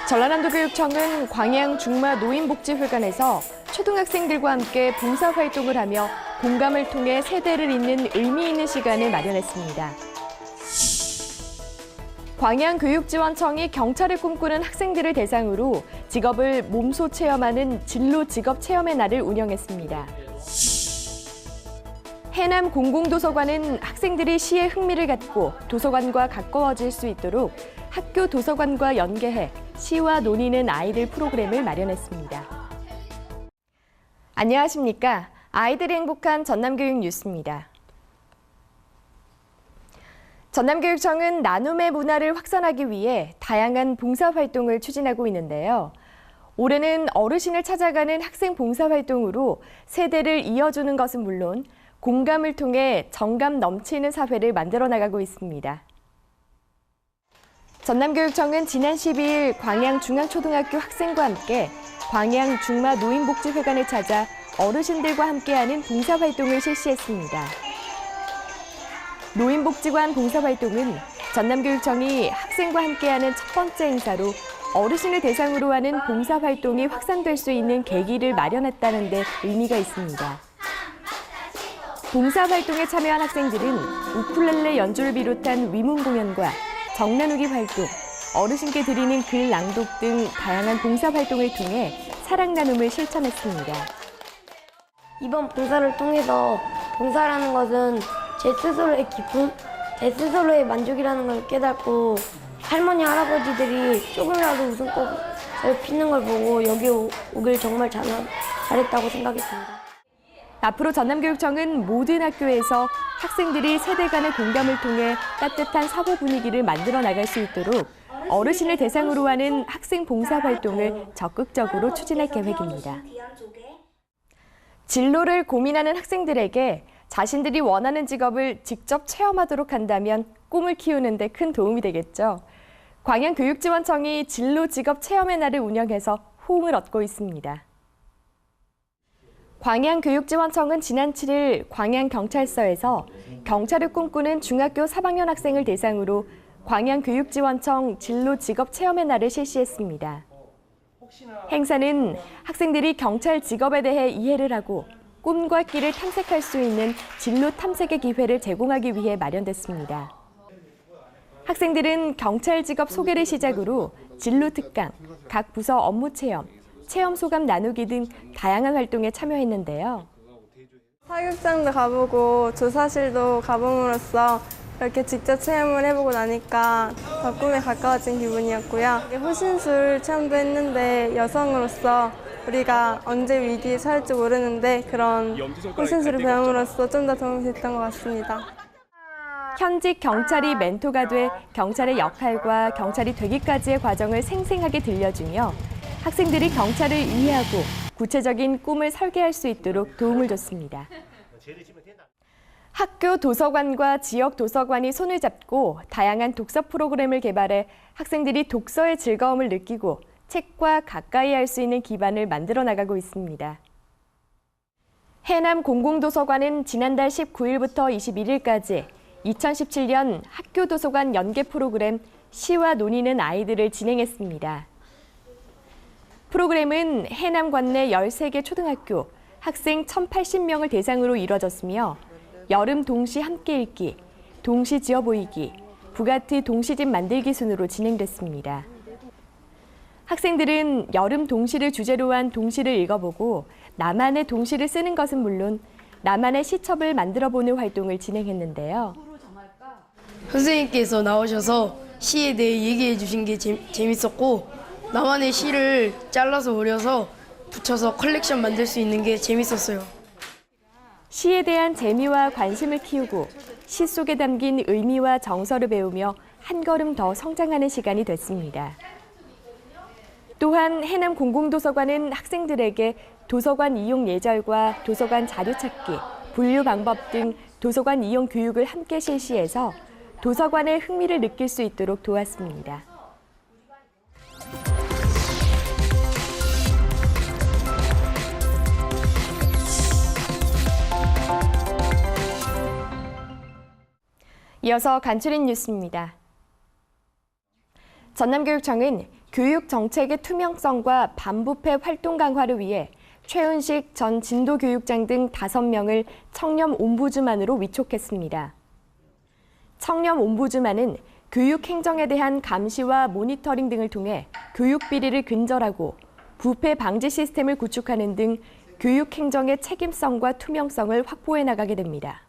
전라남도교육청은 광양 중마 노인복지회관에서 초등학생들과 함께 봉사활동을 하며 공감을 통해 세대를 잇는 의미 있는 시간을 마련했습니다. 광양교육지원청이 경찰을 꿈꾸는 학생들을 대상으로 직업을 몸소 체험하는 진로 직업 체험의 날을 운영했습니다. 해남 공공도서관은 학생들이 시에 흥미를 갖고 도서관과 가까워질 수 있도록 학교 도서관과 연계해 시와 논의는 아이들 프로그램을 마련했습니다. 안녕하십니까? 아이들이 행복한 전남교육 뉴스입니다. 전남교육청은 나눔의 문화를 확산하기 위해 다양한 봉사활동을 추진하고 있는데요. 올해는 어르신을 찾아가는 학생 봉사활동으로 세대를 이어주는 것은 물론 공감을 통해 정감 넘치는 사회를 만들어 나가고 있습니다. 전남교육청은 지난 12일 광양중앙초등학교 학생과 함께 광양 중마 노인복지회관을 찾아 어르신들과 함께하는 봉사활동을 실시했습니다. 노인복지관 봉사활동은 전남교육청이 학생과 함께하는 첫 번째 행사로 어르신을 대상으로 하는 봉사활동이 확산될 수 있는 계기를 마련했다는 데 의미가 있습니다. 봉사활동에 참여한 학생들은 우쿨렐레 연주를 비롯한 위문 공연과 정 나누기 활동, 어르신께 드리는 글 낭독 등 다양한 봉사활동을 통해 사랑 나눔을 실천했습니다. 이번 봉사를 통해서 봉사라는 것은 제 스스로의 기쁨, 제 스스로의 만족이라는 걸 깨닫고 할머니, 할아버지들이 조금이라도 웃음꽃을 피는 걸 보고 여기 오길 정말 잘했다고 생각했습니다. 앞으로 전남교육청은 모든 학교에서 학생들이 세대 간의 공감을 통해 따뜻한 사고 분위기를 만들어 나갈 수 있도록 어르신을 대상으로 하는 학생 봉사활동을 적극적으로 추진할 계획입니다. 진로를 고민하는 학생들에게 자신들이 원하는 직업을 직접 체험하도록 한다면 꿈을 키우는 데 큰 도움이 되겠죠. 광양교육지원청이 진로 직업 체험의 날을 운영해서 호응을 얻고 있습니다. 광양교육지원청은 지난 7일 광양경찰서에서 경찰을 꿈꾸는 중학교 3학년 학생을 대상으로 광양교육지원청 진로 직업 체험의 날을 실시했습니다. 행사는 학생들이 경찰 직업에 대해 이해를 하고 꿈과 길을 탐색할 수 있는 진로 탐색의 기회를 제공하기 위해 마련됐습니다. 학생들은 경찰 직업 소개를 시작으로 진로 특강, 각 부서 업무 체험, 체험 소감 나누기 등 다양한 활동에 참여했는데요. 사육장도 가보고 조사실도 가봄으로써 이렇게 직접 체험을 해보고 나니까 더 꿈에 가까워진 기분이었고요. 호신술 체험도 했는데 여성으로서 우리가 언제 위기에 처할지 모르는데 그런 호신술을 배움으로써 좀 더 도움이 됐던 것 같습니다. 현직 경찰이 멘토가 돼 경찰의 역할과 경찰이 되기까지의 과정을 생생하게 들려주며 학생들이 경찰을 이해하고 구체적인 꿈을 설계할 수 있도록 도움을 줬습니다. 학교 도서관과 지역 도서관이 손을 잡고 다양한 독서 프로그램을 개발해 학생들이 독서의 즐거움을 느끼고 책과 가까이 할 수 있는 기반을 만들어 나가고 있습니다. 해남 공공도서관은 지난달 19일부터 21일까지 2017년 학교 도서관 연계 프로그램 시와 논의는 아이들을 진행했습니다. 프로그램은 해남 관내 13개 초등학교 학생 1,080명을 대상으로 이뤄졌으며 여름 동시 함께 읽기, 동시 지어 보이기, 부가티 동시집 만들기 순으로 진행됐습니다. 학생들은 여름 동시를 주제로 한 동시를 읽어보고 나만의 동시를 쓰는 것은 물론 나만의 시첩을 만들어보는 활동을 진행했는데요. 선생님께서 나오셔서 시에 대해 얘기해 주신 게 재밌었고 나만의 시를 잘라서 오려서 붙여서 컬렉션 만들 수 있는 게 재밌었어요. 시에 대한 재미와 관심을 키우고 시 속에 담긴 의미와 정서를 배우며 한 걸음 더 성장하는 시간이 됐습니다. 또한 해남 공공도서관은 학생들에게 도서관 이용 예절과 도서관 자료 찾기, 분류 방법 등 도서관 이용 교육을 함께 실시해서 도서관의 흥미를 느낄 수 있도록 도왔습니다. 이어서 간추린 뉴스입니다. 전남교육청은 교육 정책의 투명성과 반부패 활동 강화를 위해 최은식 전 진도교육장 등 5명을 청렴 옴부즈만으로 위촉했습니다. 청렴 옴부즈만은 교육 행정에 대한 감시와 모니터링 등을 통해 교육 비리를 근절하고 부패 방지 시스템을 구축하는 등 교육 행정의 책임성과 투명성을 확보해 나가게 됩니다.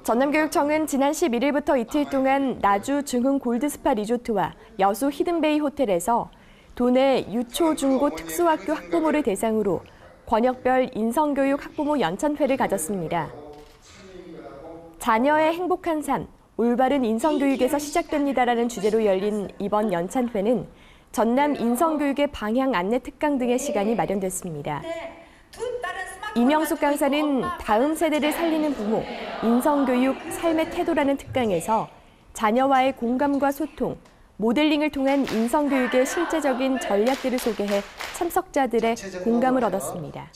전남교육청은 지난 11일부터 이틀 동안 나주 중흥 골드스파 리조트와 여수 히든베이 호텔에서 도내 유초, 중고 특수학교 학부모를 대상으로 권역별 인성교육 학부모 연찬회를 가졌습니다. 자녀의 행복한 삶, 올바른 인성교육에서 시작됩니다라는 주제로 열린 이번 연찬회는 전남 인성교육의 방향 안내 특강 등의 시간이 마련됐습니다. 이명숙 강사는 다음 세대를 살리는 부모, 인성교육, 삶의 태도라는 특강에서 자녀와의 공감과 소통, 모델링을 통한 인성교육의 실제적인 전략들을 소개해 참석자들의 공감을 얻었습니다.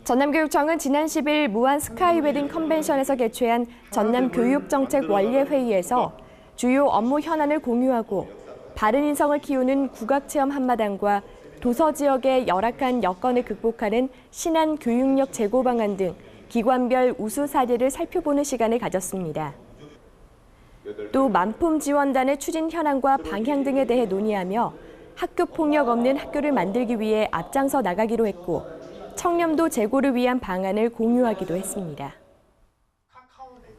전남교육청은 지난 10일 무안 스카이웨딩 컨벤션에서 개최한 전남교육정책 원례회의에서 주요 업무 현안을 공유하고 바른 인성을 키우는 국악체험 한마당과 도서 지역의 열악한 여건을 극복하는 신안 교육력 제고 방안 등 기관별 우수 사례를 살펴보는 시간을 가졌습니다. 또 만품 지원단의 추진 현황과 방향 등에 대해 논의하며 학교 폭력 없는 학교를 만들기 위해 앞장서 나가기로 했고 청렴도 제고를 위한 방안을 공유하기도 했습니다.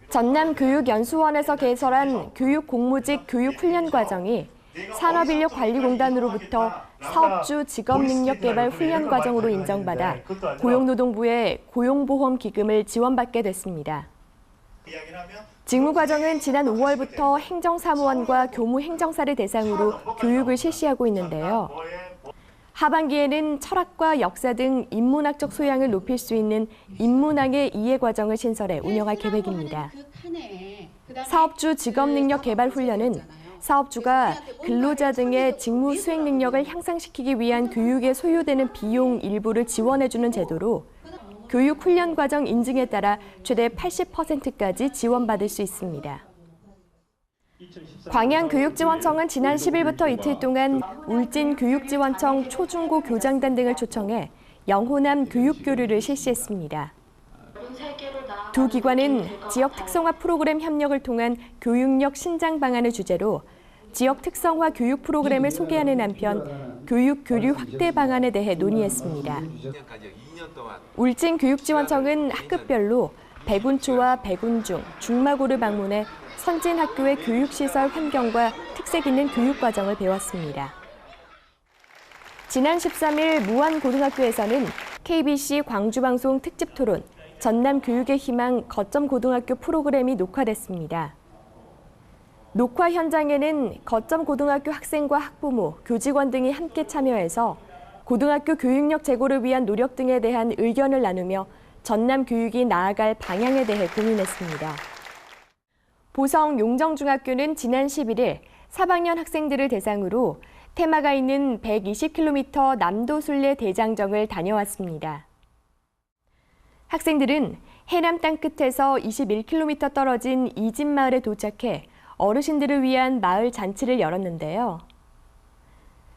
전남교육연수원에서 개설한 교육공무직 교육훈련과정이 산업인력관리공단으로부터 사업주 직업능력개발 훈련과정으로 인정받아 고용노동부의 고용보험기금을 지원받게 됐습니다. 직무과정은 지난 5월부터 행정사무원과 교무행정사를 대상으로 교육을 실시하고 있는데요. 하반기에는 철학과 역사 등 인문학적 소양을 높일 수 있는 인문학의 이해과정을 신설해 운영할 계획입니다. 사업주 직업능력개발훈련은 사업주가 근로자 등의 직무 수행 능력을 향상시키기 위한 교육에 소요되는 비용 일부를 지원해주는 제도로 교육 훈련 과정 인증에 따라 최대 80%까지 지원받을 수 있습니다. 광양교육지원청은 지난 10일부터 이틀 동안 울진교육지원청 초중고 교장단 등을 초청해 영호남 교육교류를 실시했습니다. 두 기관은 지역 특성화 프로그램 협력을 통한 교육력 신장 방안을 주제로 지역 특성화 교육 프로그램을 소개하는 한편 교육 교류 확대 방안에 대해 논의했습니다. 울진교육지원청은 학급별로 백운초와 백운중, 중마고를 방문해 선진 학교의 교육시설 환경과 특색 있는 교육과정을 배웠습니다. 지난 13일 무안고등학교에서는 KBC 광주방송 특집토론 전남교육의 희망 거점고등학교 프로그램이 녹화됐습니다. 녹화 현장에는 거점고등학교 학생과 학부모, 교직원 등이 함께 참여해서 고등학교 교육력 제고를 위한 노력 등에 대한 의견을 나누며 전남 교육이 나아갈 방향에 대해 고민했습니다. 보성 용정중학교는 지난 11일 4학년 학생들을 대상으로 테마가 있는 120km 남도순례 대장정을 다녀왔습니다. 학생들은 해남 땅끝에서 21km 떨어진 이진마을에 도착해 어르신들을 위한 마을 잔치를 열었는데요.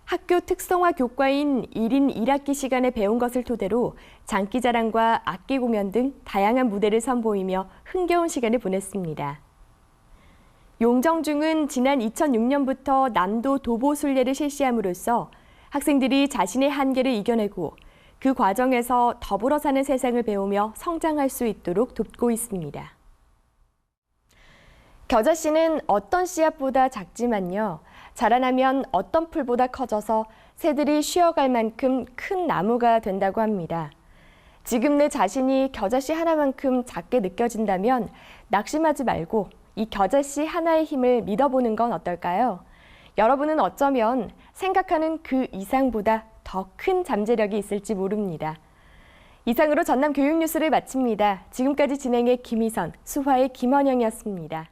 학교 특성화 교과인 1인 1학기 시간에 배운 것을 토대로 장기자랑과 악기 공연 등 다양한 무대를 선보이며 흥겨운 시간을 보냈습니다. 용정중은 지난 2006년부터 남도 도보순례를 실시함으로써 학생들이 자신의 한계를 이겨내고 그 과정에서 더불어 사는 세상을 배우며 성장할 수 있도록 돕고 있습니다. 겨자씨는 어떤 씨앗보다 작지만요. 자라나면 어떤 풀보다 커져서 새들이 쉬어갈 만큼 큰 나무가 된다고 합니다. 지금 내 자신이 겨자씨 하나만큼 작게 느껴진다면 낙심하지 말고 이 겨자씨 하나의 힘을 믿어보는 건 어떨까요? 여러분은 어쩌면 생각하는 그 이상보다 더 큰 잠재력이 있을지 모릅니다. 이상으로 전남 교육 뉴스를 마칩니다. 지금까지 진행의 김희선, 수화의 김원영이었습니다.